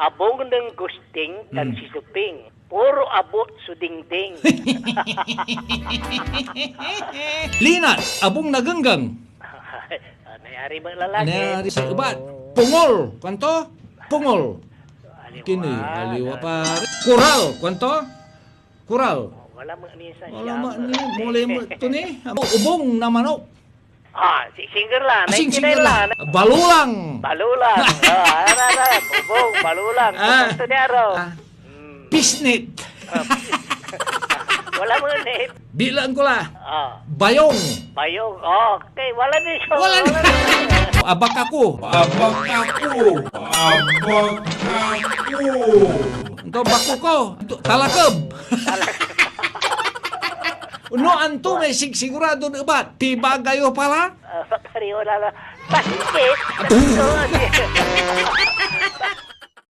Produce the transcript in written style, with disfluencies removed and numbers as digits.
Abong ng gusting kan si Suping. Puro abot su dingding. Linat, abong naganggang. Nayari ba lalaki? Nayari sa ubat. Pungol, kanto? Pungol. Aliwa. Kini, aliwa pa. Kural, kanto? Kural. Wala mo ni sa Wala ma ni, muli mo ito ni. Ubong na manok. Singer lang. Singer lang. Balulang. Balulang. Bubong, balulang. Ito niya raw. Pisnit. Wala mo ni. Bilang ko la. Ah. Bayong. Bayong. Okay, wala ni siya. Wala ni. Abak ako. Abak ako. Abak ako. Ito bako ko. Talakab. No, anto may sigurado na ba? Tibagayo pala? Pariyo na lang. Pasikit.